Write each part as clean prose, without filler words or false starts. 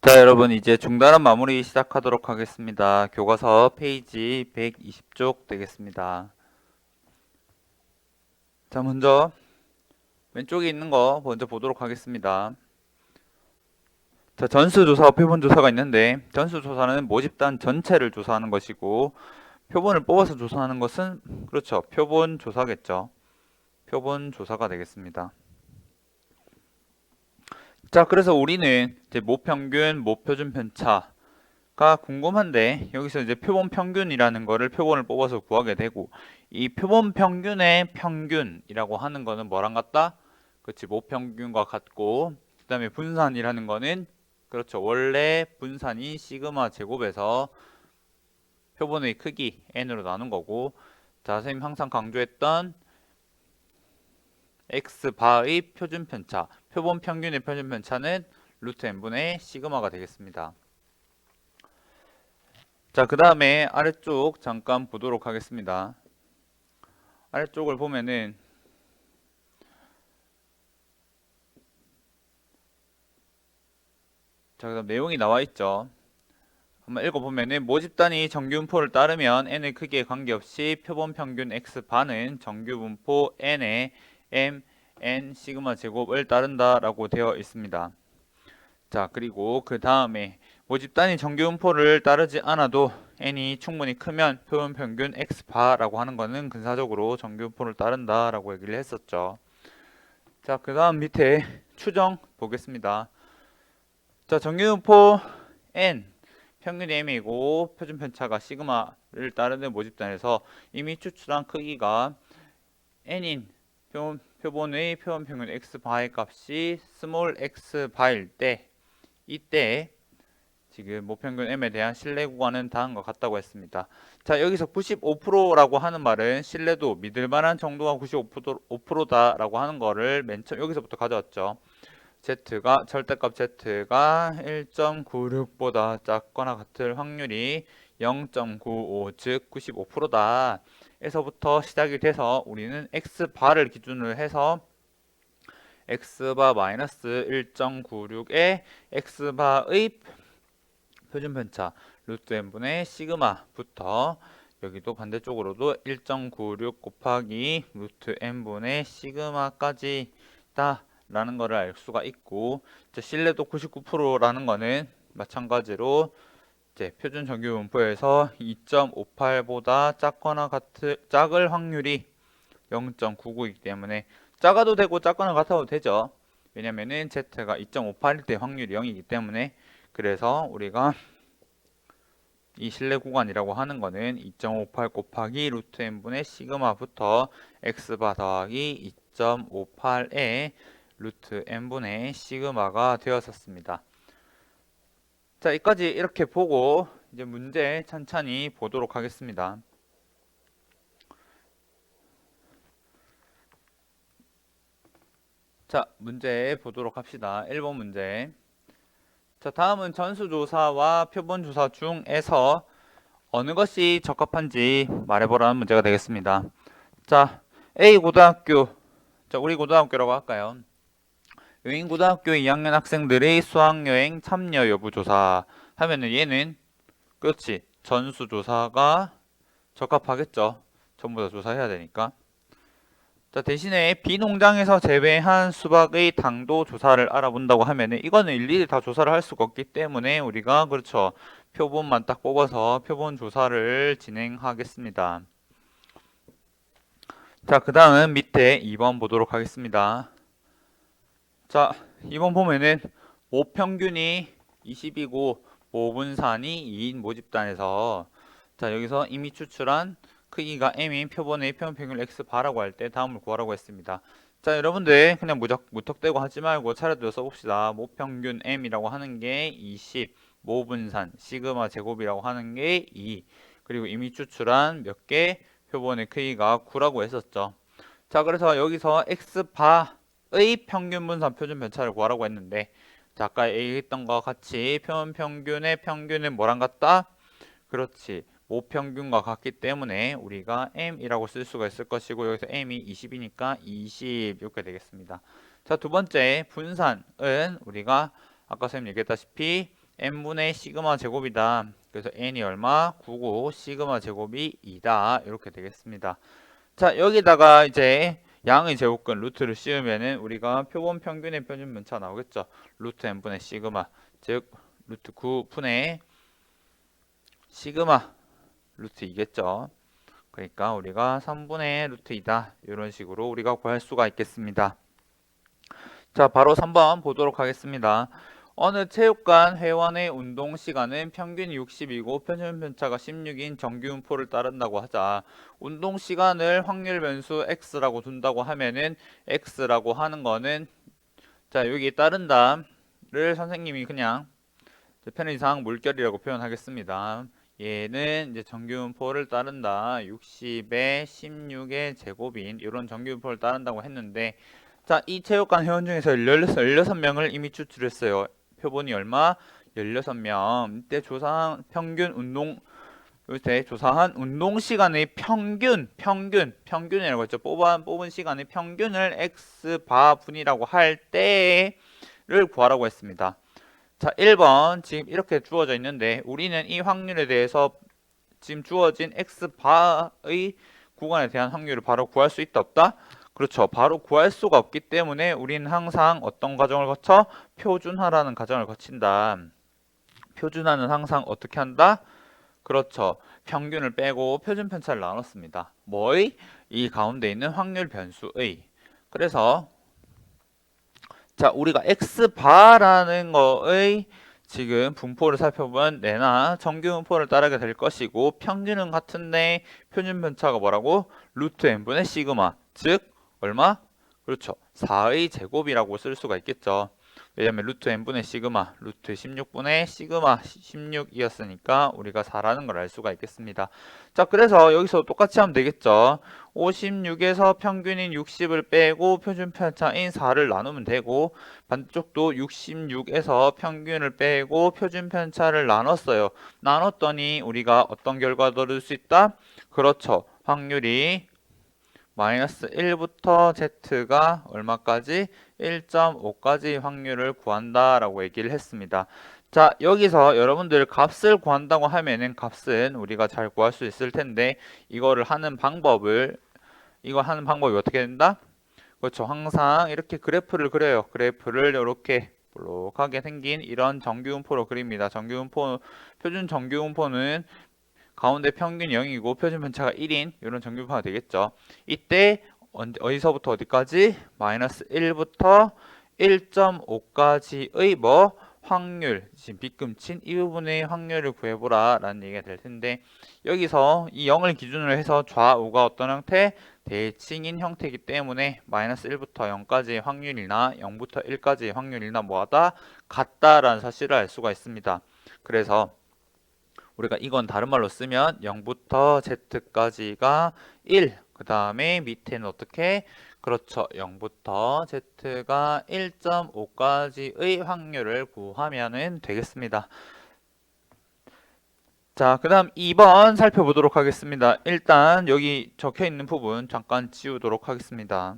자, 여러분 이제 중단원 마무리 시작하도록 하겠습니다. 교과서 페이지 120쪽 되겠습니다. 자, 먼저 왼쪽에 있는 거 먼저 보도록 하겠습니다. 자, 전수조사와 표본조사가 있는데 전수조사는 모집단 전체를 조사하는 것이고 표본을 뽑아서 조사하는 것은 그렇죠. 표본조사겠죠. 표본조사가 되겠습니다. 자, 그래서 우리는 이제 모평균, 모표준 편차가 궁금한데 여기서 이제 표본 평균이라는 거를 표본을 뽑아서 구하게 되고 이 표본 평균의 평균이라고 하는 거는 뭐랑 같다? 그렇지, 모평균과 같고 그 다음에 분산이라는 거는 그렇죠, 원래 분산이 시그마 제곱에서 표본의 크기 n으로 나눈 거고, 자, 선생님 항상 강조했던 x바의 표준 편차, 표본 평균의 표준 편차는 루트 n분의 시그마가 되겠습니다. 자, 그 다음에 아래쪽 잠깐 보도록 하겠습니다. 아래쪽을 보면은 자, 그다음 내용이 나와 있죠. 한번 읽어보면은 모집단이 정규분포를 따르면 n의 크기에 관계없이 표본 평균 x반은 정규분포 n의 m, n, 시그마 제곱을 따른다라고 되어 있습니다. 자, 그리고 그 다음에 모집단이 정규분포를 따르지 않아도 n이 충분히 크면 표본 평균 x바라고 하는 거는 근사적으로 정규분포를 따른다라고 얘기를 했었죠. 자, 그 다음 밑에 추정 보겠습니다. 자, 정규분포 n 평균이 m이고 표준 편차가 시그마를 따르는 모집단에서 이미 추출한 크기가 n인 표본의 표본 평균 x바의 값이 스몰 x바일 때, 이때 지금 모평균 m에 대한 신뢰 구간은 다음과 같다고 했습니다. 자, 여기서 95%라고 하는 말은 신뢰도 믿을 만한 정도가 95%다라고 하는 거를 맨 처음 여기서부터 가져왔죠. Z가 절대값 Z가 1.96보다 작거나 같을 확률이 0.95, 즉 95%다. 에서부터 시작이 돼서 우리는 X바를 기준으로 해서 X바 마이너스 1.96에 X바의 표준 편차 루트 n분의 시그마부터 여기도 반대쪽으로도 1.96 곱하기 루트 n분의 시그마까지다 라는 것을 알 수가 있고, 이제 신뢰도 99%라는 거는 마찬가지로 이제 표준 정규 분포에서 2.58보다 작을 확률이 0.99이기 때문에 작아도 되고 작거나 같아도 되죠. 왜냐면은 Z가 2.58일 때 확률이 0이기 때문에. 그래서 우리가 이 신뢰 구간이라고 하는 거는 2.58 곱하기 루트 n분의 시그마부터 x바 더하기 2.58에 루트 n분의 시그마가 되었었습니다. 자, 여기까지 이렇게 보고 이제 문제 천천히 보도록 하겠습니다. 자, 문제 보도록 합시다. 1번 문제. 자, 다음은 전수조사와 표본조사 중에서 어느 것이 적합한지 말해보라는 문제가 되겠습니다. 자, A 고등학교. 자, 우리 고등학교라고 할까요? 여인고등학교 2학년 학생들의 수학여행 참여 여부 조사 하면은 얘는 그렇지, 전수조사가 적합하겠죠. 전부 다 조사해야 되니까. 자, 대신에 비농장에서 재배한 수박의 당도 조사를 알아본다고 하면은 이거는 일일이 다 조사를 할 수가 없기 때문에 우리가 그렇죠, 표본만 딱 뽑아서 표본 조사를 진행하겠습니다. 자, 그 다음 밑에 2번 보도록 하겠습니다. 자, 2번 보면은 모평균이 20이고 모분산이 2인 모집단에서, 자, 여기서 이미 추출한 크기가 m인 표본의 표본 평균 x바라고 할 때 다음을 구하라고 했습니다. 자, 여러분들 그냥 무턱대고 하지 말고 차례대로 써봅시다. 모평균 m이라고 하는 게 20, 모분산 시그마 제곱이라고 하는 게 2, 그리고 이미 추출한 몇 개 표본의 크기가 9라고 했었죠. 자, 그래서 여기서 x바의 평균 분산 표준 편차를 구하라고 했는데, 자, 아까 얘기했던 것과 같이 표본 평균의 평균은 뭐랑 같다? 그렇지, 모평균과 같기 때문에 우리가 m이라고 쓸 수가 있을 것이고, 여기서 m이 20이니까 20 이렇게 되겠습니다. 자, 두 번째 분산은 우리가 아까 선생님 얘기했다시피 n분의 시그마 제곱이다. 그래서 n이 얼마? 9고 시그마 제곱이 2다. 이렇게 되겠습니다. 자, 여기다가 이제 양의 제곱근 루트를 씌우면은 우리가 표본 평균의 표준분차 나오겠죠. 루트 n분의 시그마, 즉 루트 9분의 시그마 루트 2겠죠. 그러니까 우리가 3분의 루트 2다. 이런 식으로 우리가 구할 수가 있겠습니다. 자, 바로 3번 보도록 하겠습니다. 어느 체육관 회원의 운동 시간은 평균 60이고 표준 편차가 16인 정규 분포를 따른다고 하자. 운동 시간을 확률 변수 x라고 둔다고 하면은 x라고 하는 거는 자, 여기 따른다를 선생님이 그냥 편의상 물결이라고 표현하겠습니다. 얘는 이제 정규 분포를 따른다. 60에 16의 제곱인 이런 정규 분포를 따른다고 했는데 자, 이 체육관 회원 중에서 16명을 이미 추출했어요. 표본이 얼마? 16명. 이때 조사한 평균 운동 요새 조사한 운동 시간의 평균이라고 했죠. 뽑은 시간의 평균을 x 분이라고 할 때를 구하라고 했습니다. 자, 1번 지금 이렇게 주어져 있는데 우리는 이 확률에 대해서 지금 주어진 x바의 구간에 대한 확률을 바로 구할 수 있다 없다? 그렇죠. 바로 구할 수가 없기 때문에 우리는 항상 어떤 과정을 거쳐? 표준화라는 과정을 거친다. 표준화는 항상 어떻게 한다? 그렇죠. 평균을 빼고 표준 편차를 나눴습니다. 뭐의? 이 가운데 있는 확률 변수의. 그래서 자, 우리가 x바라는 거의 지금 분포를 살펴보면 내나 정규 분포를 따르게 될 것이고 평균은 같은데 표준 편차가 뭐라고? 루트 n분의 시그마. 즉 얼마? 그렇죠. 4의 제곱이라고 쓸 수가 있겠죠. 왜냐면 루트 n분의 시그마, 루트 16분의 시그마 16이었으니까 우리가 4라는 걸 알 수가 있겠습니다. 자, 그래서 여기서 똑같이 하면 되겠죠. 56에서 평균인 60을 빼고 표준 편차인 4를 나누면 되고 반대쪽도 66에서 평균을 빼고 표준 편차를 나눴어요. 나눴더니 우리가 어떤 결과를 얻을 수 있다? 그렇죠. 확률이 마이너스 1부터 z가 얼마까지? 1.5까지 확률을 구한다라고 얘기를 했습니다. 자, 여기서 여러분들 값을 구한다고 하면은 값은 우리가 잘 구할 수 있을 텐데 이거 하는 방법이 어떻게 된다? 그렇죠. 항상 이렇게 그래프를 그려요. 그래프를 이렇게 볼록하게 생긴 이런 정규분포로 그립니다. 표준 정규분포는 가운데 평균 0이고 표준 편차가 1인 이런 정규분포가 되겠죠. 이때 어디서부터 어디까지? 마이너스 1부터 1.5까지의 뭐? 확률, 지금 빗금친 이 부분의 확률을 구해보라 라는 얘기가 될 텐데 여기서 이 0을 기준으로 해서 좌우가 어떤 형태? 대칭인 형태이기 때문에 마이너스 1부터 0까지의 확률이나 0부터 1까지의 확률이나 뭐하다? 같다라는 사실을 알 수가 있습니다. 그래서 우리가 이건 다른 말로 쓰면 0부터 z까지가 1, 그 다음에 밑에는 어떻게? 그렇죠. 0부터 z가 1.5까지의 확률을 구하면 되겠습니다. 자, 그 다음 2번 살펴보도록 하겠습니다. 일단 여기 적혀 있는 부분 잠깐 지우도록 하겠습니다.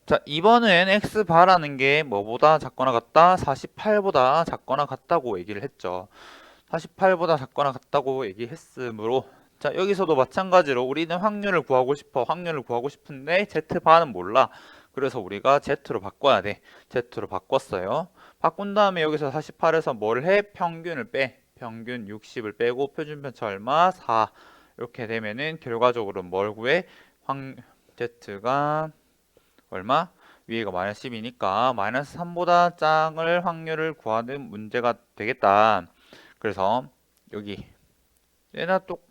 자, 2번은 x바라는 게 뭐보다 작거나 같다? 48보다 작거나 같다고 얘기를 했죠. 48보다 작거나 같다고 얘기했으므로 자, 여기서도 마찬가지로 우리는 확률을 구하고 싶은데 z바는 몰라. 그래서 우리가 z로 바꿔야 돼. z로 바꿨어요. 바꾼 다음에 여기서 48에서 뭘 해? 평균을 빼. 평균 60을 빼고 표준편차 얼마? 4. 이렇게 되면은 결과적으로 뭘 구해? z가 얼마? 위에가 마이너스 10이니까 마이너스 3보다 작을 확률을 구하는 문제가 되겠다. 그래서 여기 얘나 또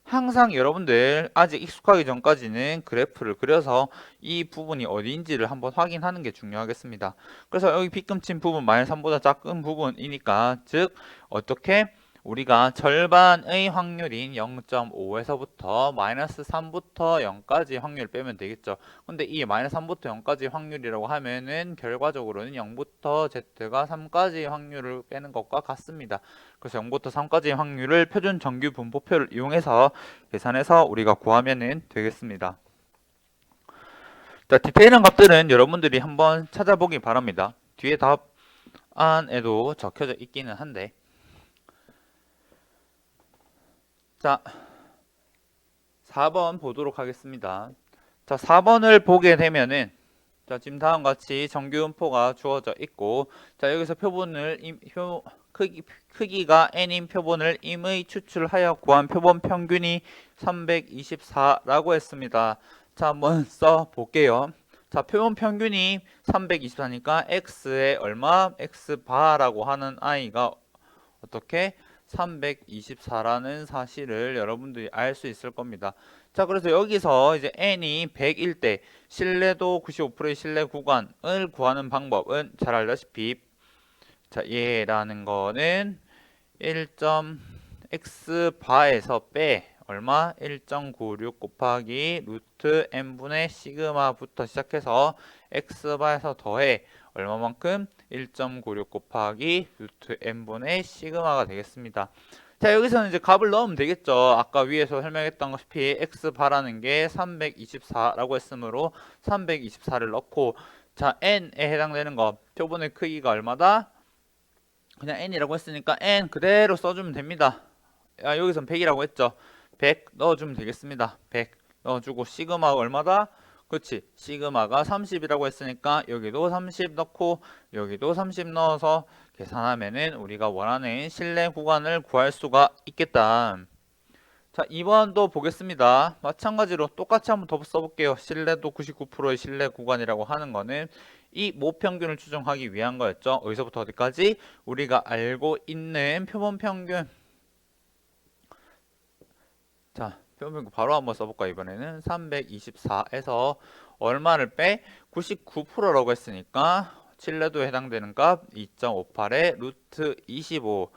항상 여러분들 아직 익숙하기 전까지는 그래프를 그려서 이 부분이 어디인지를 한번 확인하는 게 중요하겠습니다. 그래서 여기 빗금친 부분 마이너스 3보다 작은 부분이니까 즉 어떻게 우리가 절반의 확률인 0.5에서부터 마이너스 3부터 0까지 확률 빼면 되겠죠. 근데 이 마이너스 3부터 0까지 확률이라고 하면은 결과적으로는 0부터 z가 3까지 확률을 빼는 것과 같습니다. 그래서 0부터 3까지 확률을 표준 정규 분포표를 이용해서 계산해서 우리가 구하면 되겠습니다. 자, 디테일한 값들은 여러분들이 한번 찾아보기 바랍니다. 뒤에 답안에도 적혀져 있기는 한데. 자, 4번 보도록 하겠습니다. 자, 4번을 보게 되면은 자, 지금 다음과 같이 정규분포가 주어져 있고, 자, 여기서 크기가 n인 표본을 임의 추출하여 구한 표본 평균이 324라고 했습니다. 자, 한번 써 볼게요. 자, 표본 평균이 324니까 x에 얼마? x바라고 하는 i가 어떻게? 324라는 사실을 여러분들이 알 수 있을 겁니다. 자, 그래서 여기서 이제 n이 100일 때 신뢰도 95%의 신뢰 구간을 구하는 방법은 잘 알다시피 자, 얘라는 거는 1.x바에서 빼 얼마? 1.96 곱하기 루트 n분의 시그마부터 시작해서 x바에서 더해 얼마만큼? 1.96 곱하기 루트 n분의 시그마가 되겠습니다. 자, 여기서는 이제 값을 넣으면 되겠죠. 아까 위에서 설명했던 것이 x바라는 게 324라고 했으므로 324를 넣고, 자, n에 해당되는 거 표본의 크기가 얼마다? 그냥 n이라고 했으니까 n 그대로 써주면 됩니다. 여기선 100이라고 했죠. 100 넣어주면 되겠습니다. 100 넣어주고 시그마가 얼마다? 그렇지. 시그마가 30이라고 했으니까 여기도 30 넣고 여기도 30 넣어서 계산하면은 우리가 원하는 실내 구간을 구할 수가 있겠다. 자, 2번도 보겠습니다. 마찬가지로 똑같이 한번 더 써볼게요. 신뢰도 99%의 신뢰 구간이라고 하는 거는 이 모평균을 추정하기 위한 거였죠. 어디서부터 어디까지? 우리가 알고 있는 표본 평균. 자, 표본 평균 바로 한번 써볼까 이번에는 324에서 얼마를 빼? 99%라고 했으니까 신뢰도에 해당되는 값 2.58에 루트 25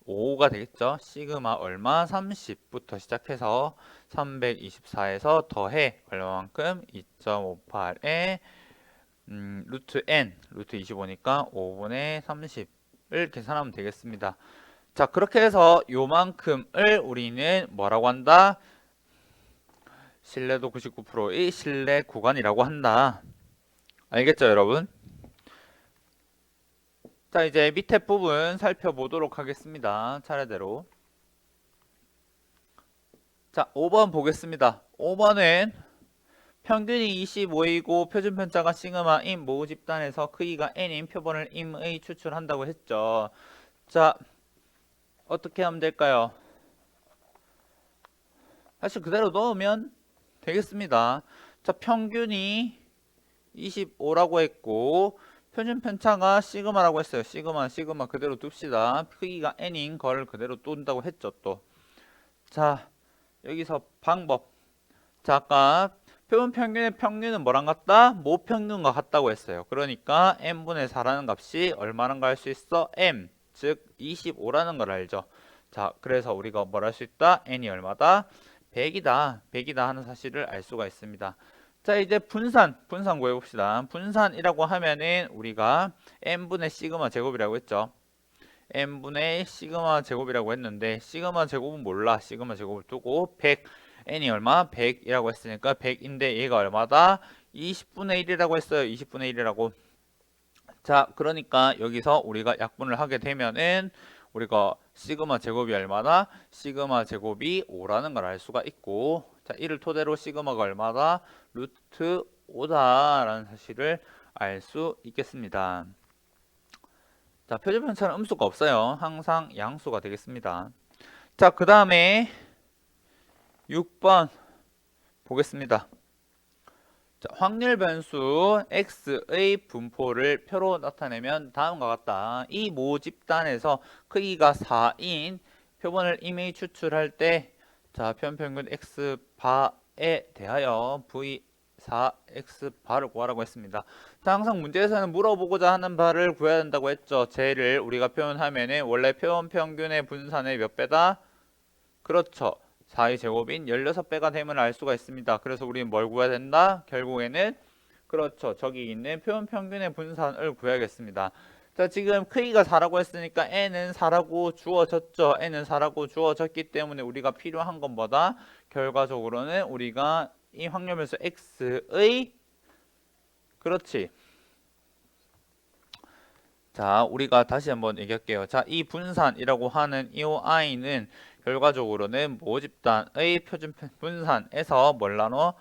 5가 되겠죠. 시그마 얼마? 30부터 시작해서 324에서 더해 얼마만큼? 2.58에 루트 n, 루트 25니까 5분의 30을 계산하면 되겠습니다. 자, 그렇게 해서 요만큼을 우리는 뭐라고 한다? 신뢰도 99%의 신뢰 구간이라고 한다. 알겠죠, 여러분? 자, 이제 밑에 부분 살펴보도록 하겠습니다. 차례대로. 자, 5번 보겠습니다. 5번은 평균이 25이고 표준 편차가 시그마인 모 집단에서 크기가 n인 표본을 임의 추출한다고 했죠. 자, 어떻게 하면 될까요? 사실 그대로 넣으면 되겠습니다. 자, 평균이 25라고 했고 표준 편차가 시그마라고 했어요. 시그마 그대로 둡시다. 크기가 n인 걸 그대로 둔다고 했죠, 또. 자, 여기서 방법. 자, 아까 표본 평균의 평균은 뭐랑 같다? 모평균과 같다고 했어요. 그러니까 n분의 4라는 값이 얼마란 걸 알 수 있어? m, 즉 25라는 걸 알죠. 자, 그래서 우리가 뭘 할 수 있다? n이 얼마다? 100이다 하는 사실을 알 수가 있습니다. 자, 이제 분산 구해봅시다. 분산이라고 하면은 우리가 n분의 시그마 제곱이라고 했죠. n분의 시그마 제곱이라고 했는데 시그마 제곱은 몰라. 시그마 제곱을 두고 100 n이 얼마? 100이라고 했으니까 100인데 얘가 얼마다? 20분의 1이라고 했어요. 20분의 1이라고. 자, 그러니까 여기서 우리가 약분을 하게 되면은 우리가 시그마 제곱이 얼마다? 시그마 제곱이 5라는 걸 알 수가 있고, 자, 이를 토대로 시그마가 얼마다? 루트 5다라는 사실을 알 수 있겠습니다. 자, 표준 편차는 음수가 없어요. 항상 양수가 되겠습니다. 자, 그 다음에 6번 보겠습니다. 자, 확률 변수 x의 분포를 표로 나타내면 다음과 같다. 이 모집단에서 크기가 4인 표본을 임의 추출할 때, 자, 표본 평균 x바에 대하여 v4x바를 구하라고 했습니다. 자, 항상 문제에서는 물어보고자 하는 바를 구해야 된다고 했죠. 쟤를 우리가 표현하면은 원래 표본 평균의 분산의 몇 배다? 그렇죠. 4의 제곱인 16배가 됨을 알 수가 있습니다. 그래서 우리는 뭘 구해야 된다? 결국에는 그렇죠. 저기 있는 표본 평균의 분산을 구해야겠습니다. 자, 지금 크기가 4라고 했으니까 n은 4라고 주어졌죠. n은 4라고 주어졌기 때문에 우리가 필요한 건 뭐다? 결과적으로는 우리가 이 확률변수 x의 그렇지. 자, 우리가 다시 한번 얘기할게요. 자, 이 분산이라고 하는 이 i는 결과적으로는 모집단의 표준 분산에서 뭘 나눠?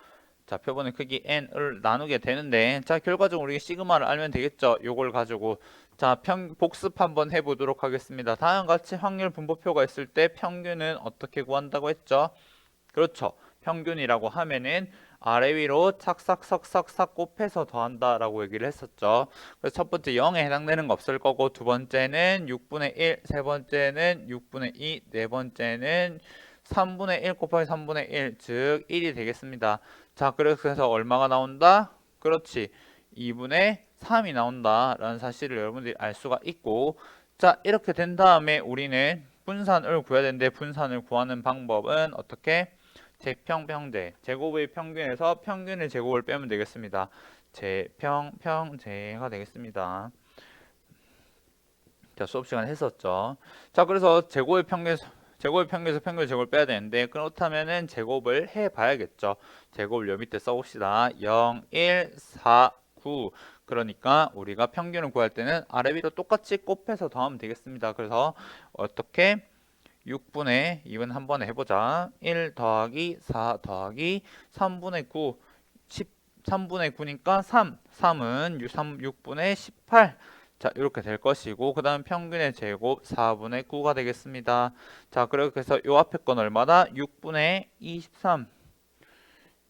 자, 표본의 크기 n을 나누게 되는데, 자, 결과적으로 우리 시그마를 알면 되겠죠? 요걸 가지고. 자, 복습 한번 해보도록 하겠습니다. 다음과 같이 확률 분포표가 있을 때 평균은 어떻게 구한다고 했죠? 그렇죠. 평균이라고 하면은 아래 위로 착삭삭삭삭 곱해서 더한다라고 얘기를 했었죠. 그래서 첫 번째 0에 해당되는 거 없을 거고, 두 번째는 6분의 1, 세 번째는 6분의 2, 네 번째는 3분의 1 곱하기 3분의 1, 즉 1이 되겠습니다. 자, 그래서 얼마가 나온다? 그렇지. 2분의 3이 나온다라는 사실을 여러분들이 알 수가 있고, 자, 이렇게 된 다음에 우리는 분산을 구해야 되는데, 분산을 구하는 방법은 어떻게? 제평평제, 제곱의 평균에서 평균의 제곱을 빼면 되겠습니다. 제평평제가 되겠습니다. 자, 수업 시간에 했었죠. 자, 그래서 제곱의 평균에서 평균의 제곱을 빼야 되는데, 그렇다면은 제곱을 해 봐야겠죠. 제곱을 요 밑에 써봅시다. 0, 1, 4, 9. 그러니까 우리가 평균을 구할 때는 아래 위로 똑같이 곱해서 더하면 되겠습니다. 그래서 어떻게? 6분의 2분 한 번에 해보자. 1 더하기 4 더하기 3분의 9, 3분의 9니까 3은 6분의 18. 자, 이렇게 될 것이고, 그 다음 평균의 제곱 4분의 9가 되겠습니다. 자, 그렇게 해서 요 앞에 건 얼마다? 6분의 23.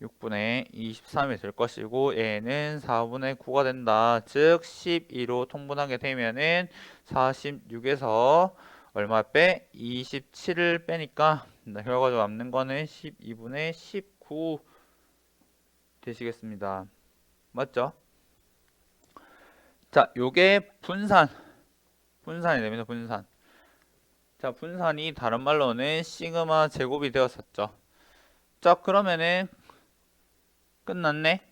6분의 23이 될 것이고, 얘는 4분의 9가 된다. 즉 12로 통분하게 되면은 46에서 얼마 빼? 27을 빼니까 결과적으로 남는 거는 12분의 19 되시겠습니다. 맞죠? 자, 요게 분산이 됩니다. 분산. 자, 분산이 다른 말로는 시그마 제곱이 되었었죠. 자, 그러면은 끝났네.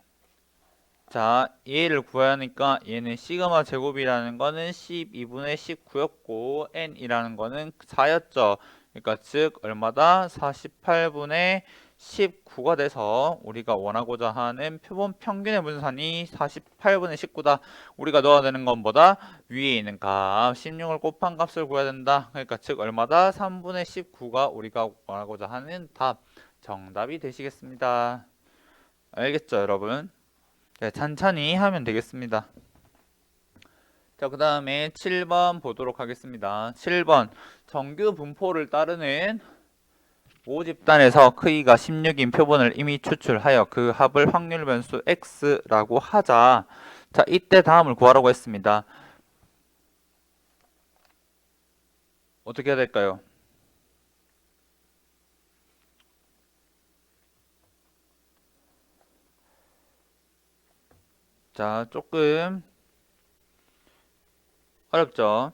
자, 얘를 구해야 하니까 얘는 시그마 제곱이라는 거는 12분의 19였고 n이라는 거는 4였죠. 그러니까 즉 얼마다? 48분의 19가 돼서 우리가 원하고자 하는 표본 평균의 분산이 48분의 19다. 우리가 넣어야 되는 건 뭐다? 위에 있는 값 16을 곱한 값을 구해야 된다. 그러니까 즉 얼마다? 3분의 19가 우리가 원하고자 하는 답 정답이 되시겠습니다. 알겠죠, 여러분? 네, 찬찬히 하면 되겠습니다. 자, 그 다음에 7번 보도록 하겠습니다. 7번 정규 분포를 따르는 모집단에서 크기가 16인 표본을 이미 추출하여 그 합을 확률 변수 x라고 하자. 자, 이때 다음을 구하라고 했습니다. 어떻게 해야 될까요? 자, 조금 어렵죠?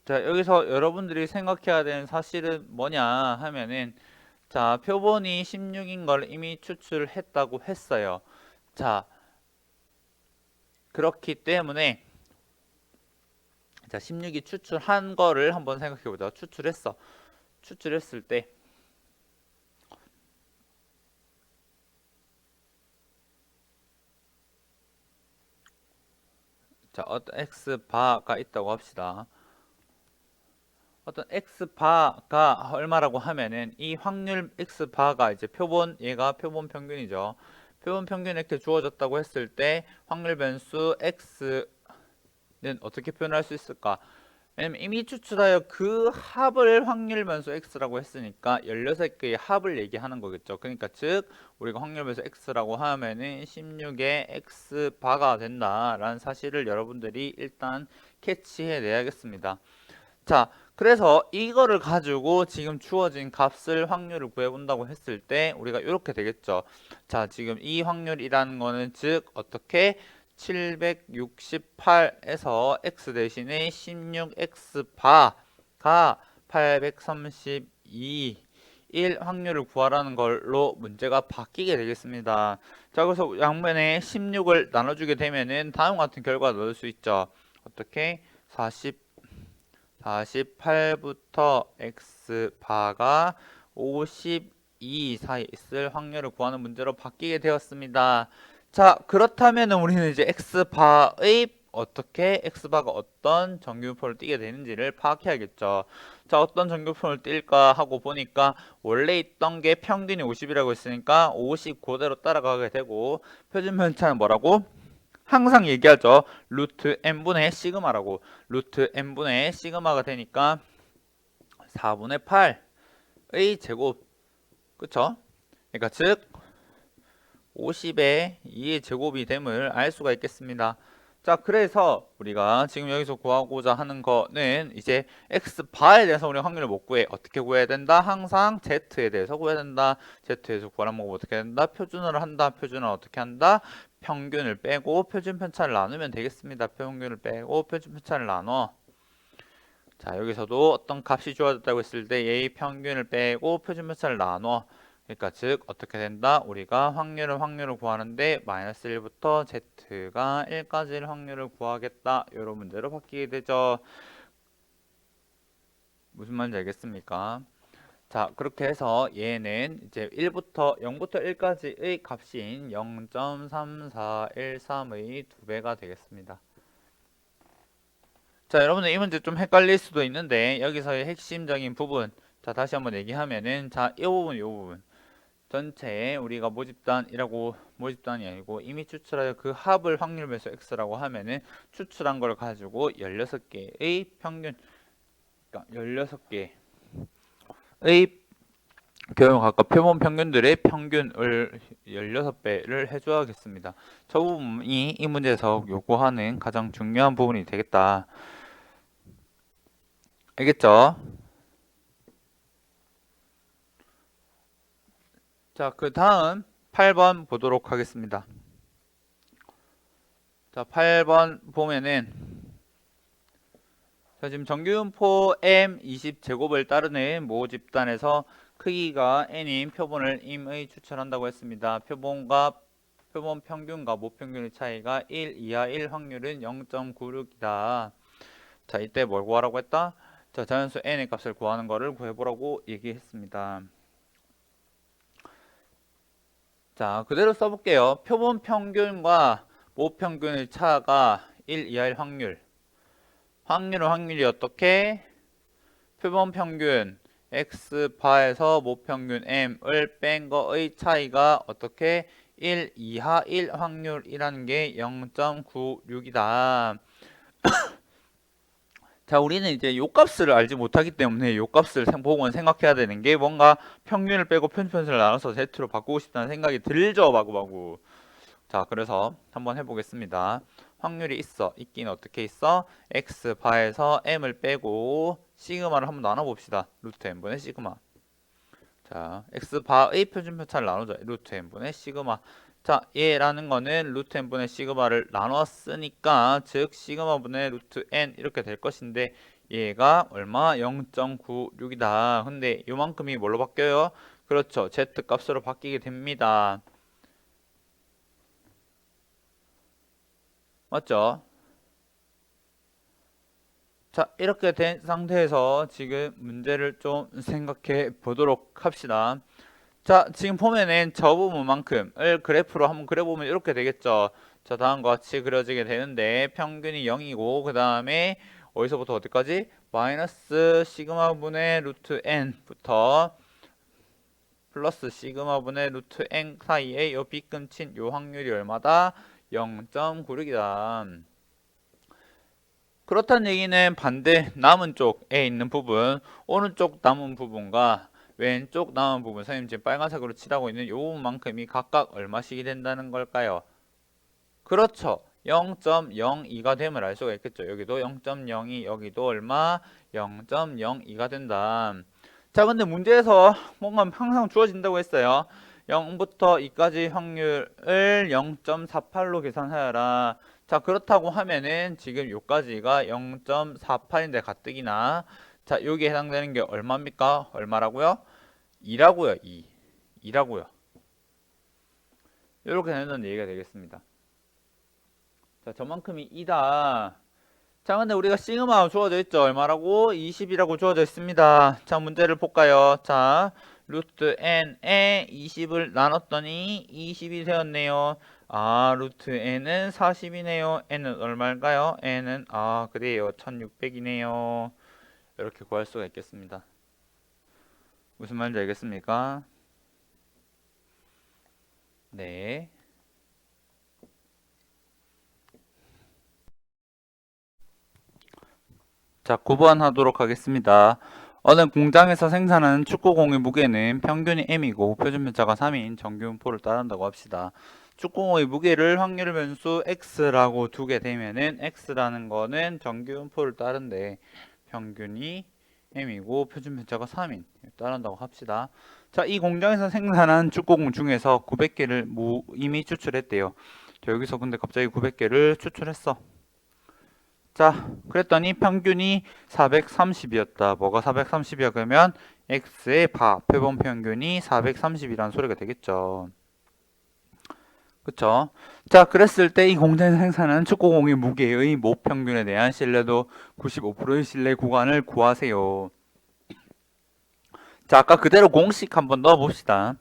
자, 여기서 여러분들이 생각해야 되는 사실은 뭐냐 하면은, 자, 표본이 16인 걸 이미 추출했다고 했어요. 자, 그렇기 때문에 자, 16이 추출한 거를 한번 생각해 보자. 추출했을 때 자, 어떤 x바가 있다고 합시다. 어떤 x바가 얼마라고 하면은 이 확률 x바가 이제 얘가 표본 평균이죠. 표본 평균 이렇게 주어졌다고 했을 때 확률 변수 x는 어떻게 표현할 수 있을까? 왜냐면 이미 추출하여 그 합을 확률 변수 x라고 했으니까 16개의 합을 얘기하는 거겠죠. 그러니까 즉 우리가 확률 변수 x라고 하면은 16의 x바가 된다라는 사실을 여러분들이 일단 캐치해 내야겠습니다. 자, 그래서 이거를 가지고 지금 주어진 값을 확률을 구해본다고 했을 때 우리가 이렇게 되겠죠. 자, 지금 이 확률이라는 거는 즉 어떻게 768에서 x 대신에 16x바가 832 1 확률을 구하라는 걸로 문제가 바뀌게 되겠습니다. 자, 그래서 양면에 16을 나눠주게 되면은 다음과 같은 결과를 넣을 수 있죠. 어떻게? 48부터 x바가 52 사이에 있을 확률을 구하는 문제로 바뀌게 되었습니다. 자, 그렇다면 우리는 이제 x바의 x바가 어떤 정규분포를 띠게 되는지를 파악해야겠죠. 자, 어떤 정규분포를 띨까 하고 보니까 원래 있던 게 평균이 50이라고 했으니까 50 그대로 따라가게 되고, 표준 편차는 뭐라고? 항상 얘기하죠. 루트 n분의 시그마라고. 루트 n분의 시그마가 되니까 4분의 8의 제곱, 그쵸? 그러니까 즉 50의 2의 제곱이 됨을 알 수가 있겠습니다. 자, 그래서 우리가 지금 여기서 구하고자 하는 거는 이제 x바에 대해서 우리가 확률을 못 구해. 어떻게 구해야 된다? 항상 z에 대해서 구해야 된다. z에서 구하라는 거 어떻게 된다? 표준어를 한다. 표준어는 어떻게 한다? 평균을 빼고 표준 편차를 나누면 되겠습니다. 평균을 빼고 표준 편차를 나눠. 자, 여기서도 어떤 값이 주어졌다고 했을 때 얘의 평균을 빼고 표준 편차를 나눠. 그러니까 즉 어떻게 된다? 우리가 확률을 구하는데 마이너스 1부터 z가 1까지의 확률을 구하겠다. 이런 문제로 바뀌게 되죠. 무슨 말인지 알겠습니까? 자, 그렇게 해서 얘는 이제 0부터 1까지의 값인 0.3413의 2배가 되겠습니다. 자, 여러분들 이 문제 좀 헷갈릴 수도 있는데 여기서의 핵심적인 부분, 자, 다시 한번 얘기하면은, 자, 이 부분 전체에 우리가 모집단이 아니고 이미 추출하여 그 합을 확률 배수 x라고 하면은 추출한 걸 가지고 16개의 평균, 그러니까 16개의 각각 표본 평균들의 평균을 16배를 해줘야겠습니다. 저 부분이 이 문제에서 요구하는 가장 중요한 부분이 되겠다. 알겠죠? 자, 그 다음 8번 보도록 하겠습니다. 자, 8번 보면은, 자, 지금 정규분포 M20 제곱을 따르는 모 집단에서 크기가 n인 표본을 임의 추출한다고 했습니다. 표본 평균과 모평균의 차이가 1 이하 1 확률은 0.96이다. 자, 이때 뭘 구하라고 했다? 자, 자연수 n의 값을 구하는 거를 구해보라고 얘기했습니다. 자, 그대로 써볼게요. 표본 평균과 모평균의 차가 1 이하일 확률이 어떻게? 표본 평균 x바에서 모평균 m을 뺀 거의 차이가 어떻게? 1 이하 1 확률이라는 게 0.96이다. 자, 우리는 이제 요 값을 알지 못하기 때문에 요 값을 보고 생각해야 되는 게, 뭔가 평균을 빼고 편수를 나눠서 z로 바꾸고 싶다는 생각이 들죠, 마구마구. 자, 그래서 한번 해보겠습니다. 확률이 있긴 어떻게 있어? x바에서 m을 빼고 시그마를 한번 나눠봅시다. 루트 n분의 시그마. 자, x바의 표준편차를 나누자. 루트 n분의 시그마. 자, 얘라는 거는 루트 n분의 시그마를 나눴으니까, 즉 시그마분의 루트 n 이렇게 될 것인데, 얘가 얼마? 0.96이다. 근데 요만큼이 뭘로 바뀌어요? 그렇죠, z 값으로 바뀌게 됩니다. 맞죠? 자, 이렇게 된 상태에서 지금 문제를 좀 생각해 보도록 합시다. 자, 지금 보면은 저 부분만큼을 그래프로 한번 그려보면 이렇게 되겠죠. 자, 다음과 같이 그려지게 되는데, 평균이 0이고 그 다음에 어디서부터 어디까지? 마이너스 시그마분의 루트 n부터 플러스 시그마분의 루트 n 사이에 요 빗금친 요 확률이 얼마다? 0.96이다. 그렇다는 얘기는 반대 남은 쪽에 있는 부분, 오른쪽 남은 부분과 왼쪽 남은 부분, 선생님 지금 빨간색으로 칠하고 있는 요 부분만큼이 각각 얼마씩이 된다는 걸까요? 그렇죠. 0.02가 됨을 알 수가 있겠죠. 여기도 0.02, 여기도 얼마? 0.02가 된다. 자, 근데 문제에서 뭔가 항상 주어진다고 했어요. 0부터 2까지 확률을 0.48로 계산하여라. 자, 그렇다고 하면은 지금 요까지가 0.48인데 가뜩이나, 자, 여기에 해당되는 게 얼마입니까? 얼마라고요? 2라고요. 2라고요. 이렇게 되는 얘기가 되겠습니다. 자, 저만큼이 2다. 자, 근데 우리가 시그마 주어져 있죠. 얼마라고? 20이라고 주어져 있습니다. 자, 문제를 볼까요? 자, 루트 n에 20을 나눴더니 20이 되었네요. 아, 루트 n은 40이네요. n은 얼마일까요? n은 그래요. 1600이네요. 이렇게 구할 수가 있겠습니다. 무슨 말인지 알겠습니까? 네. 자, 9번 하도록 하겠습니다. 어느 공장에서 생산하는 축구공의 무게는 평균이 m이고 표준 편차가 3인 정규분포를 따른다고 합시다. 축구공의 무게를 확률 변수 x라고 두게 되면은 x라는 거는 정규분포를 따른데 평균이 m이고 표준 편차가 3인 따른다고 합시다. 자, 이 공장에서 생산한 축구공 중에서 900개를 이미 추출했대요. 자, 여기서 근데 갑자기 900개를 추출했어. 자, 그랬더니 평균이 430이었다. 뭐가 430이야? 그러면 x의 표본 평균이 430이라는 소리가 되겠죠. 그쵸? 자, 그랬을 때 이 공장에서 생산하는 축구공의 무게의 모평균에 대한 신뢰도 95%의 신뢰 구간을 구하세요. 자, 아까 그대로 공식 한번 넣어봅시다.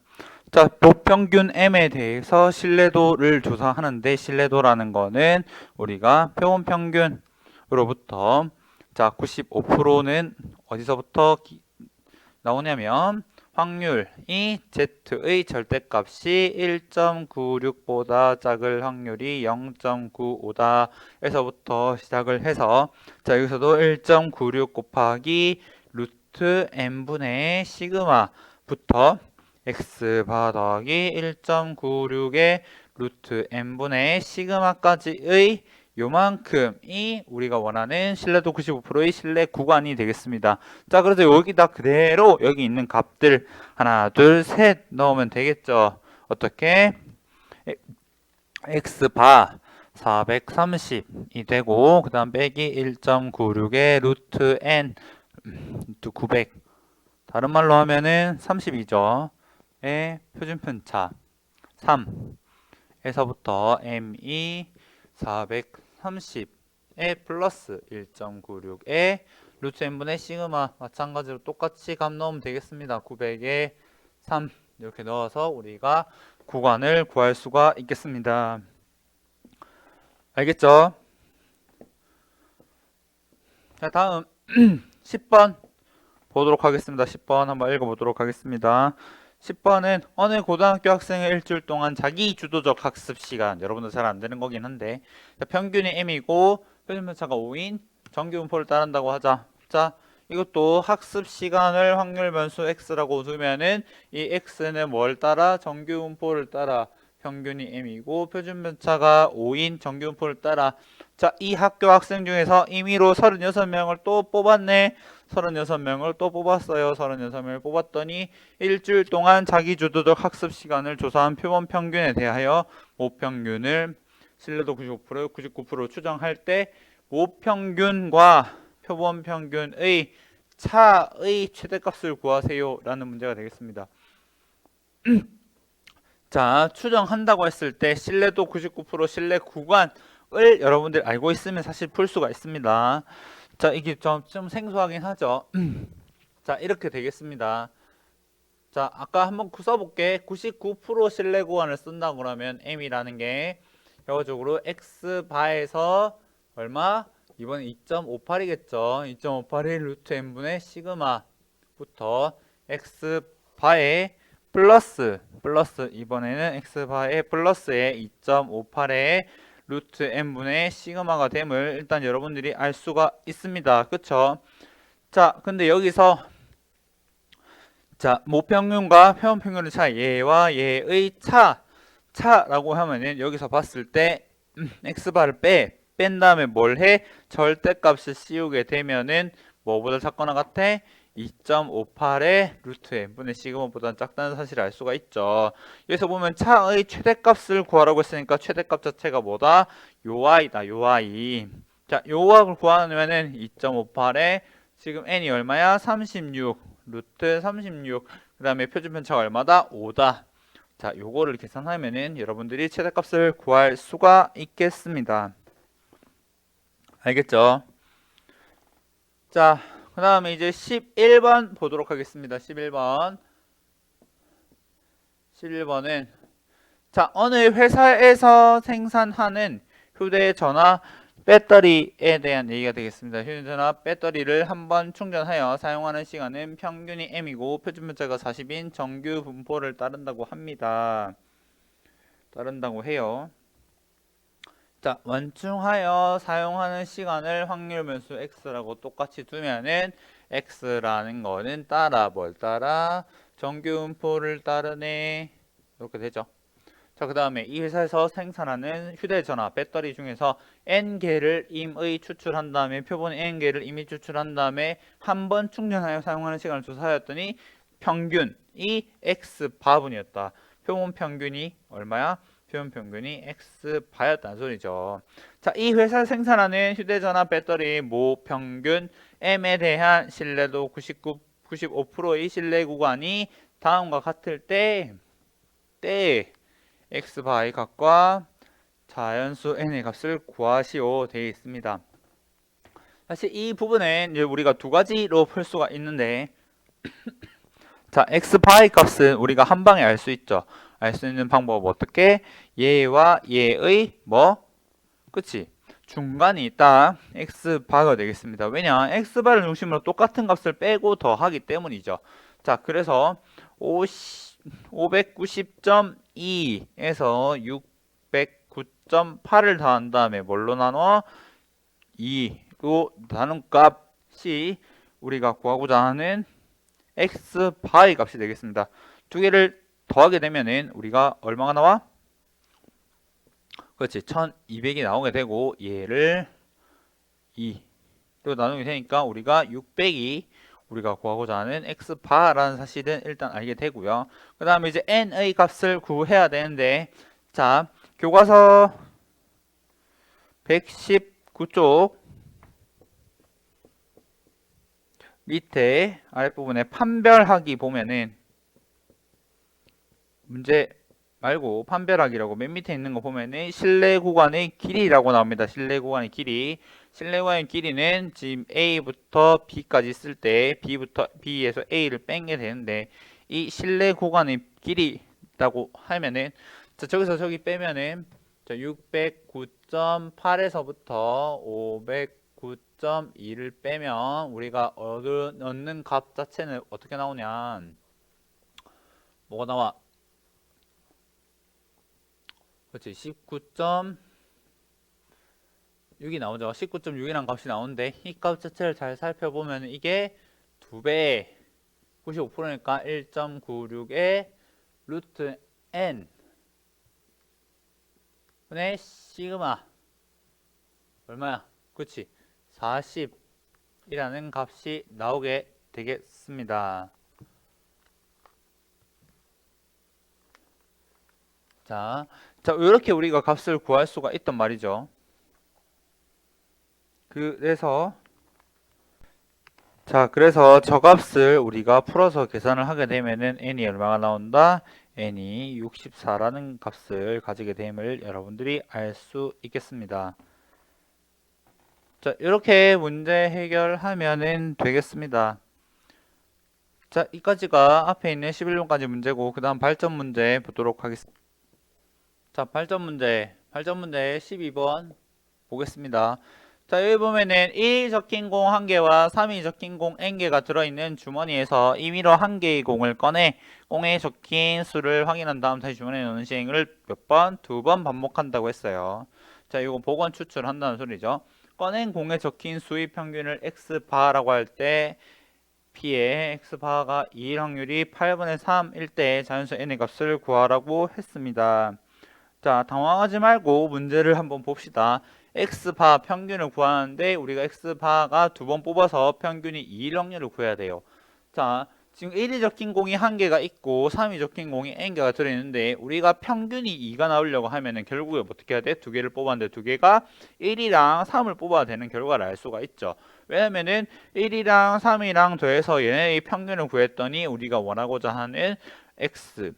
자, 모평균 m에 대해서 신뢰도를 조사하는데 신뢰도라는 거는 우리가 표본 평균으로부터 자, 95%는 어디서부터 나오냐면 확률이 z의 절대값이 1.96보다 작을 확률이 0.95다 에서부터 시작을 해서 자, 여기서도 1.96 곱하기 루트 n분의 시그마부터 x바 더하기 1.96의 루트 n분의 시그마까지의 요만큼이 우리가 원하는 신뢰도 95%의 신뢰 구간이 되겠습니다. 자, 그래서 여기다 그대로 여기 있는 값들 하나, 둘, 셋 넣으면 되겠죠. 어떻게? x바 430이 되고 그 다음 빼기 1.96의 루트 n 루트 900 다른 말로 하면은 32죠. 의 표준편차 3에서부터 m이 430에 플러스 1.96에 루트 n분의 시그마 마찬가지로 똑같이 값 넣으면 되겠습니다. 900에 3 이렇게 넣어서 우리가 구간을 구할 수가 있겠습니다. 알겠죠? 자, 다음 10번 보도록 하겠습니다. 10번 한번 읽어보도록 하겠습니다. 10번은 어느 고등학교 학생의 일주일 동안 자기 주도적 학습 시간, 여러분들 잘 안 되는 거긴 한데 평균이 m이고 표준편차가 5인 정규분포를 따른다고 하자. 자, 이것도 학습 시간을 확률 변수 x라고 두면은 이 x는 뭘 따라? 정규분포를 따라. 평균이 m이고 표준편차가 5인 정규분포를 따라. 자, 이 학교 학생 중에서 임의로 36명을 또 뽑았네. 36명을 또 뽑았어요. 36명을 뽑았더니 일주일 동안 자기주도적 학습 시간을 조사한 표본 평균에 대하여 모평균을 신뢰도 95%, 99% 추정할 때 모평균과 표본 평균의 차의 최대값을 구하세요 라는 문제가 되겠습니다. 자, 추정한다고 했을 때 신뢰도 99% 신뢰 구간을 여러분들 알고 있으면 사실 풀 수가 있습니다. 자, 이게 좀 생소하긴 하죠. 자, 이렇게 되겠습니다. 자, 아까 한번 써볼게. 99% 신뢰 구간을 쓴다 그러면 m이라는 게 결과적으로 x바에서 얼마? 이번에 2.58이겠죠. 2.58이 루트 n분의 시그마부터 x바에 플러스 이번에는 x바에 플러스에 2.58에 루트 n분의 시그마가 됨을 일단 여러분들이 알 수가 있습니다. 그쵸? 자, 근데 여기서 자, 모평균과 표본평균의 차이, 얘와 얘의 차라고 하면은 여기서 봤을 때 x바를 뺀 다음에 뭘 해? 절대값을 씌우게 되면은 뭐보다 작거나 같아? 2.58의 루트 n분의 시그마보다 작다는 사실을 알 수가 있죠. 여기서 보면 차의 최대값을 구하라고 했으니까 최대값 자체가 뭐다? 요 i다, 요 i. 자, 요 값을 구하면은 2.58에 지금 n이 얼마야? 36. 루트 36. 그 다음에 표준편차가 얼마다? 5다. 자, 요거를 계산하면은 여러분들이 최대값을 구할 수가 있겠습니다. 알겠죠? 자, 그 다음에 이제 11번 보도록 하겠습니다. 11번. 11번은 자, 어느 회사에서 생산하는 휴대전화 배터리에 대한 얘기가 되겠습니다. 휴대전화 배터리를 한번 충전하여 사용하는 시간은 평균이 m이고 표준문자가 40인 정규 분포를 따른다고 합니다. 따른다고 해요. 자, 완충하여 사용하는 시간을 확률 변수 x라고 똑같이 두면은 x라는 거는 따라 뭘 따라 정규 분포를 따르네 이렇게 되죠. 자, 그 다음에 이 회사에서 생산하는 휴대전화 배터리 중에서 N개를 임의 추출한 다음에 표본 N개를 임의 추출한 다음에 한 번 충전하여 사용하는 시간을 조사하였더니 평균이 X바분이었다. 표본 평균이 얼마야? 표본 평균이 X바였다는 소리죠. 자, 이 회사 생산하는 휴대전화 배터리 모 평균 M에 대한 신뢰도 95%의 신뢰 구간이 다음과 같을 때 x바의 값과 자연수 n의 값을 구하시오 되어 있습니다. 사실 이 부분은 이제 우리가 두 가지로 풀 수가 있는데 자, x바의 값은 우리가 한 방에 알 수 있죠. 알 수 있는 방법은 어떻게? 얘와 얘의 그치? 중간이 있다. x바가 되겠습니다. 왜냐? x바를 중심으로 똑같은 값을 빼고 더하기 때문이죠. 자, 그래서 590.2에서 609.8을 더한 다음에 뭘로 나눠? 2로 나눈 값이 우리가 구하고자 하는 x바의 값이 되겠습니다. 두 개를 더하게 되면은 우리가 얼마가 나와? 그렇지, 1200이 나오게 되고 얘를 2로 나누게 되니까 우리가 600이 우리가 구하고자 하는 x바라는 사실은 일단 알게 되고요. 그 다음에 이제 n의 값을 구해야 되는데 자, 교과서 119쪽 밑에 아랫부분에 판별하기 보면은 문제 말고 판별하기라고 맨 밑에 있는 거 보면은 실내 구간의 길이라고 나옵니다. 실내 구간의 길이. 실내 구간의 길이는 지금 A부터 B까지 쓸 때 B에서 A를 뺀게 되는데 이 실내 구간의 길이라고 하면은 자, 저기서 저기 빼면은 609.8에서부터 509.2를 빼면 우리가 얻는 값 자체는 어떻게 나오냐? 뭐가 나와? 그렇지, 19.6이 나오죠. 19.6이라는 값이 나오는데 이 값 자체를 잘 살펴보면 이게 2배 95%니까 1.96의 루트 n 분의 시그마 얼마야? 그렇지, 40이라는 값이 나오게 되겠습니다. 자, 이렇게 우리가 값을 구할 수가 있단 말이죠. 그래서 저 값을 우리가 풀어서 계산을 하게 되면은 n이 얼마가 나온다? n이 64라는 값을 가지게 됨을 여러분들이 알 수 있겠습니다. 자, 이렇게 문제 해결하면은 되겠습니다. 자, 이까지가 앞에 있는 11번까지 문제고 그 다음 발전 문제 보도록 하겠습니다. 자, 발전 문제 12번 보겠습니다. 자, 여기 보면은 1이 적힌 공 1개와 3이 적힌 공 n개가 들어있는 주머니에서 임의로 1개의 공을 꺼내 공에 적힌 수를 확인한 다음 다시 주머니에 넣는 시행을 몇 번? 2번 반복한다고 했어요. 자, 이거 복원 추출한다는 소리죠. 꺼낸 공에 적힌 수의 평균을 x바라고 할 때 P의 x바가 2일 확률이 8분의 3일 때 자연수 n의 값을 구하라고 했습니다. 자, 당황하지 말고 문제를 한번 봅시다. x바 평균을 구하는데 우리가 x바가 2번 뽑아서 평균이 2일 확률을 구해야 돼요. 자, 지금 1이 적힌 공이 1개가 있고 3이 적힌 공이 n개가 들어있는데 우리가 평균이 2가 나오려고 하면은 결국에 어떻게 해야 돼? 2개를 뽑았는데 2개가 1이랑 3을 뽑아야 되는 결과를 알 수가 있죠. 왜냐면은 1이랑 3이랑 더해서 얘네의 평균을 구했더니 우리가 원하고자 하는 x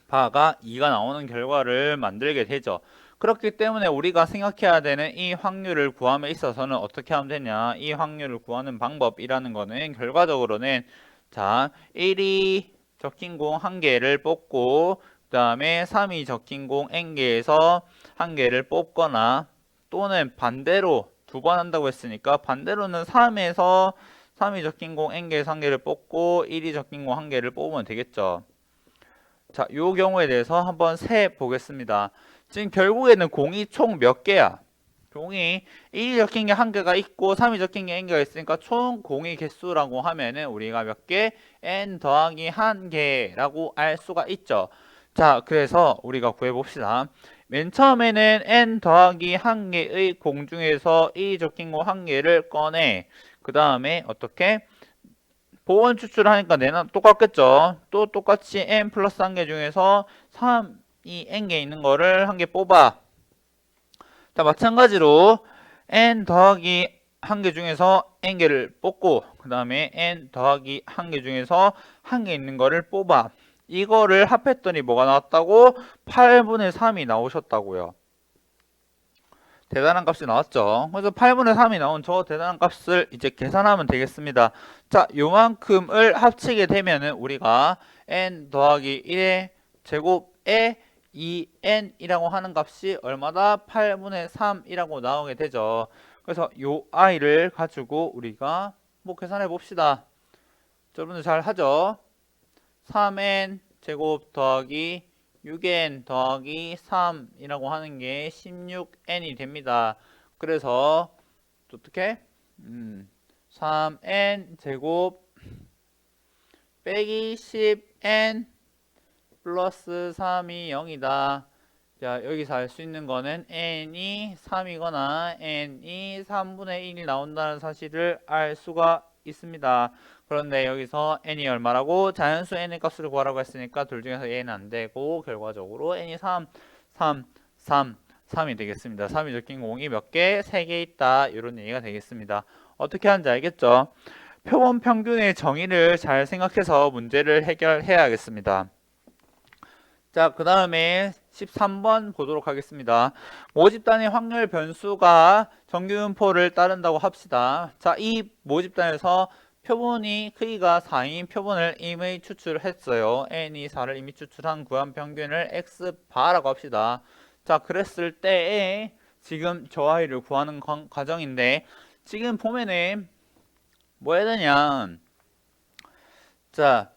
바가 2가 나오는 결과를 만들게 되죠. 그렇기 때문에 우리가 생각해야 되는 이 확률을 구함에 있어서는 어떻게 하면 되냐? 이 확률을 구하는 방법이라는 거는 결과적으로는 자, 1이 적힌 공 1개를 뽑고 그 다음에 3이 적힌 공 n개에서 1개를 뽑거나 또는 반대로 두 번 한다고 했으니까 반대로는 3에서 3이 적힌 공 n개에서 1개를 뽑고 1이 적힌 공 1개를 뽑으면 되겠죠. 자, 요 경우에 대해서 한번 세 보겠습니다. 지금 결국에는 공이 총 몇 개야? 공이 1이 적힌 게 1개가 있고 3이 적힌 게 n개가 있으니까 총 공의 개수라고 하면은 우리가 몇 개? n 더하기 1개라고 알 수가 있죠. 자, 그래서 우리가 구해봅시다. 맨 처음에는 n 더하기 1개의 공 중에서 1이 적힌 공 1개를 꺼내. 그 다음에 어떻게? 보원 추출하니까 내는 똑같겠죠. 또 똑같이 n 플러스 1개 중에서 3이 n개 있는 거를 1개 뽑아. 자, 마찬가지로 n 더하기 1개 중에서 n개를 뽑고 그 다음에 n 더하기 1개 중에서 1개 있는 거를 뽑아. 이거를 합했더니 뭐가 나왔다고? 8분의 3이 나오셨다고요. 대단한 값이 나왔죠. 그래서 8분의 3이 나온 저 대단한 값을 이제 계산하면 되겠습니다. 자, 요만큼을 합치게 되면은 우리가 n 더하기 1의 제곱에 2n이라고 하는 값이 얼마다? 8분의 3이라고 나오게 되죠. 그래서 요 i를 가지고 우리가 뭐 계산해 봅시다. 여러분들 잘 하죠? 3n 제곱 더하기 6n 더하기 3이라고 하는 게 16n이 됩니다. 그래서 어떻게? 3n 제곱 빼기 10n 플러스 3이 0이다. 자, 여기서 알 수 있는 거는 n이 3이거나 n이 3분의 1이 나온다는 사실을 알 수가 있습니다. 그런데 여기서 n이 얼마라고? 자연수 n의 값을 구하라고 했으니까 둘 중에서 a는 안 되고 결과적으로 n이 3이 되겠습니다. 3이 적힌 공이 몇 개? 3개 있다. 이런 얘기가 되겠습니다. 어떻게 하는지 알겠죠? 표본 평균의 정의를 잘 생각해서 문제를 해결해야겠습니다. 자, 그 다음에 13번 보도록 하겠습니다. 모집단의 확률 변수가 정규분포를 따른다고 합시다. 자, 이 모집단에서 표본이 크기가 4인 표본을 이미 추출했어요. n이 4를 이미 추출한 구한 평균을 x바라고 합시다. 자, 그랬을 때에 지금 저 아이를 구하는 과정인데 지금 보면은 뭐 해야 되냐? 자,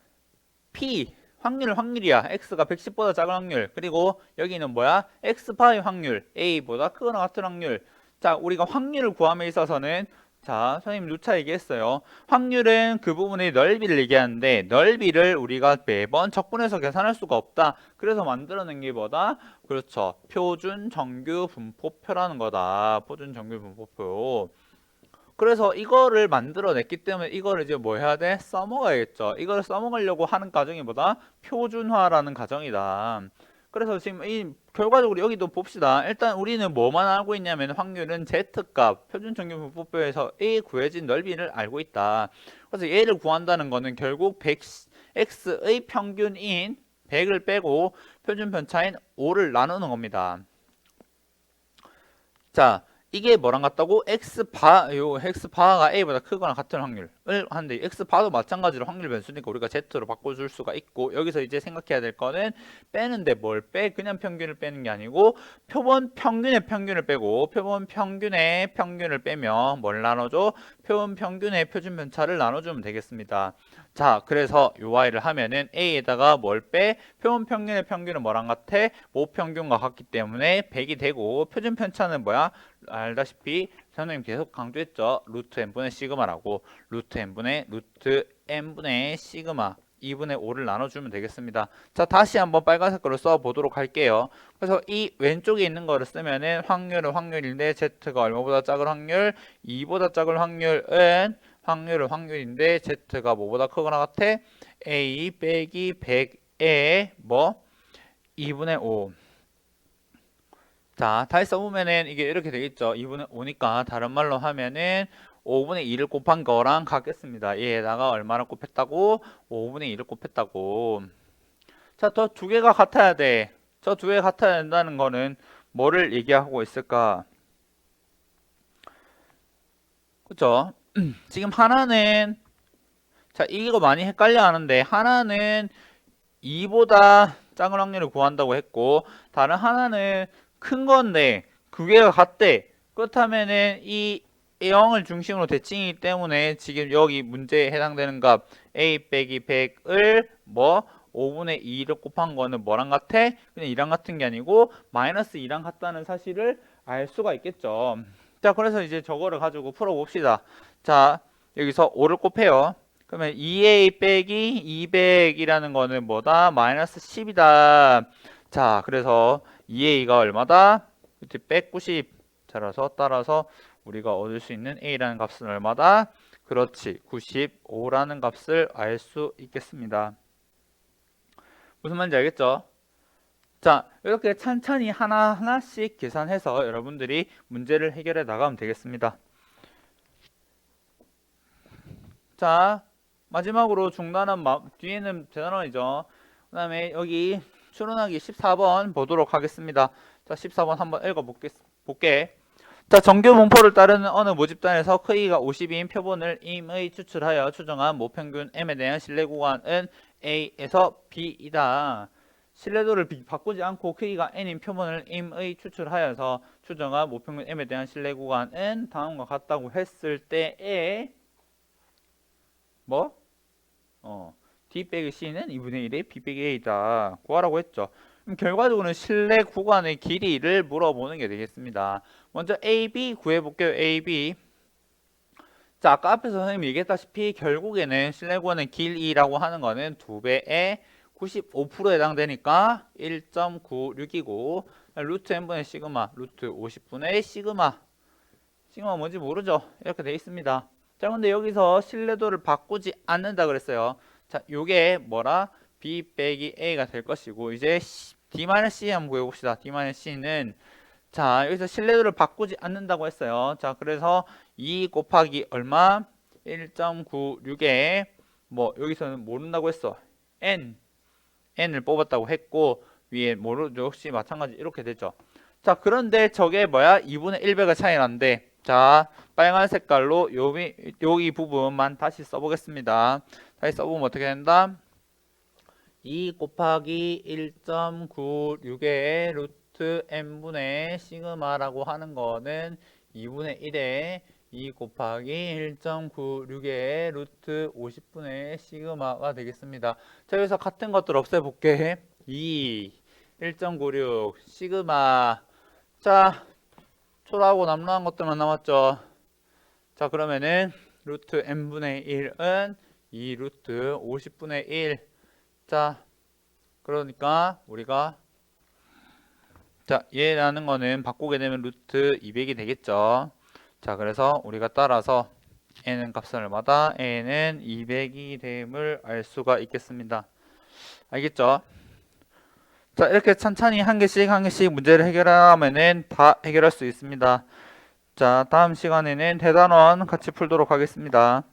p 확률이야. x가 110보다 작은 확률. 그리고 여기는 뭐야? x바의 확률. a보다 크거나 같은 확률. 자, 우리가 확률을 구함에 있어서는 자, 선생님 누차 얘기했어요. 확률은 그 부분의 넓이를 얘기하는데 넓이를 우리가 매번 적분해서 계산할 수가 없다. 그래서 만들어낸 게 뭐다? 그렇죠. 표준 정규 분포표라는 거다. 표준 정규 분포표. 그래서 이거를 만들어냈기 때문에 이거를 이제 뭐 해야 돼? 써먹어야겠죠. 이거를 써먹으려고 하는 과정이 뭐다? 표준화라는 과정이다. 그래서 지금 이 결과적으로 여기도 봅시다. 일단 우리는 뭐만 알고 있냐면 확률은 z값, 표준정규분포표에서 a 구해진 넓이를 알고 있다. 그래서 얘를 구한다는 거는 결국 x의 평균인 100을 빼고 표준 편차인 5를 나누는 겁니다. 자, 이게 뭐랑 같다고? x바가 a보다 크거나 같은 확률을 하는데 x바도 마찬가지로 확률 변수니까 우리가 z로 바꿔줄 수가 있고 여기서 이제 생각해야 될 거는 빼는데 뭘 빼? 그냥 평균을 빼는 게 아니고 표본 평균의 평균을 빼고 표본 평균의 평균을 빼면 뭘 나눠줘? 표본 평균의 표준 편차를 나눠주면 되겠습니다. 자, 그래서 요 i를 하면은 a에다가 뭘 빼? 표본 평균의 평균은 뭐랑 같아? 모평균과 같기 때문에 100이 되고 표준 편차는 뭐야? 알다시피 선생님 계속 강조했죠. 루트 n분의 시그마라고. 루트 n분의 시그마 2분의 5를 나눠주면 되겠습니다. 자, 다시 한번 빨간색으로 써보도록 할게요. 그래서 이 왼쪽에 있는 거를 쓰면은 확률은 확률인데 z가 얼마보다 작은 확률? 2보다 작은 확률은 확률은 확률인데 z가 뭐보다 크거나 같아? a 빼기 100에 뭐? 2분의 5. 자, 다시 써보면은 이게 이렇게 되겠죠. 2분의 5니까 다른 말로 하면은 5분의 2를 곱한 거랑 같겠습니다. 얘에다가 얼마를 곱했다고? 5분의 2를 곱했다고. 자, 더 두 개가 같아야 돼. 저 두 개가 같아야 된다는 거는 뭐를 얘기하고 있을까? 그쵸? 지금 하나는 자, 이거 많이 헷갈려 하는데 하나는 2보다 작은 확률을 구한다고 했고, 다른 하나는 큰 건데 두 개가 같대. 그렇다면은 이 0을 중심으로 대칭이기 때문에 지금 여기 문제에 해당되는 값 a 빼기 100을 뭐 5분의 2를 곱한 거는 뭐랑 같아? 그냥 2랑 같은 게 아니고 마이너스 2랑 같다는 사실을 알 수가 있겠죠. 자, 그래서 이제 저거를 가지고 풀어봅시다. 자, 여기서 5를 곱해요. 그러면 2a 빼기 200이라는 거는 뭐다? 마이너스 10이다. 자, 그래서 2a가 얼마다? 190. 따라서 우리가 얻을 수 있는 a라는 값은 얼마다? 그렇지, 95라는 값을 알 수 있겠습니다. 무슨 말인지 알겠죠? 자, 이렇게 찬찬히 하나하나씩 계산해서 여러분들이 문제를 해결해 나가면 되겠습니다. 자, 마지막으로 중단한 뒤에는 대단원이죠. 그 다음에 여기 추론하기 14번 보도록 하겠습니다. 자, 14번 한번 읽어볼게. 자, 정규 분포를 따르는 어느 모집단에서 크기가 50인 표본을 임의 추출하여 추정한 모평균 m에 대한 신뢰 구간은 a에서 b이다. 신뢰도를 바꾸지 않고 크기가 n인 표본을 임의 추출하여서 추정한 모평균 m에 대한 신뢰 구간은 다음과 같다고 했을 때에 뭐? d 빼기 c는 2분의 1의 b 빼기 a다. 구하라고 했죠. 그럼 결과적으로는 신뢰 구간의 길이를 물어보는 게 되겠습니다. 먼저 AB 구해볼게요. AB. 자, 아까 앞에서 선생님이 얘기했다시피 결국에는 신뢰 구간의 길이라고 하는 거는 2배의 95%에 해당되니까 1.96이고 루트 n분의 시그마, 루트 50분의 시그마. 시그마 뭔지 모르죠? 이렇게 돼 있습니다. 자, 근데 여기서 신뢰도를 바꾸지 않는다 그랬어요. 자, 요게 뭐라? b 빼기 a가 될 것이고, 이제 d-c 한번 구해봅시다. d-c는 자, 여기서 신뢰도를 바꾸지 않는다고 했어요. 자, 그래서 2 곱하기 얼마? 1.96에 뭐 여기서는 모른다고 했어. n을 뽑았다고 했고 위에 모르죠. 역시 마찬가지 이렇게 되죠. 자, 그런데 저게 뭐야? 2분의 1배가 차이 난대. 자, 빨간 색깔로 여기 부분만 다시 써보겠습니다. 다시 써보면 어떻게 된다? 2 곱하기 1.96의 루트 n분의 시그마라고 하는 거는 2분의 1에 2 곱하기 1.96의 루트 50분의 시그마가 되겠습니다. 자, 여기서 같은 것들 없애볼게. 2, 1.96, 시그마. 자, 초라하고 남루한 것들만 남았죠. 자, 그러면은 루트 n분의 1은 2 루트 50분의 1. 자, 그러니까 우리가 자, 얘라는 거는 바꾸게 되면 루트 200이 되겠죠. 자, 그래서 우리가 따라서 n은 값은 얼마다? n은 200이 됨을 알 수가 있겠습니다. 알겠죠? 자, 이렇게 천천히 한 개씩 문제를 해결하면은 다 해결할 수 있습니다. 자, 다음 시간에는 대단원 같이 풀도록 하겠습니다.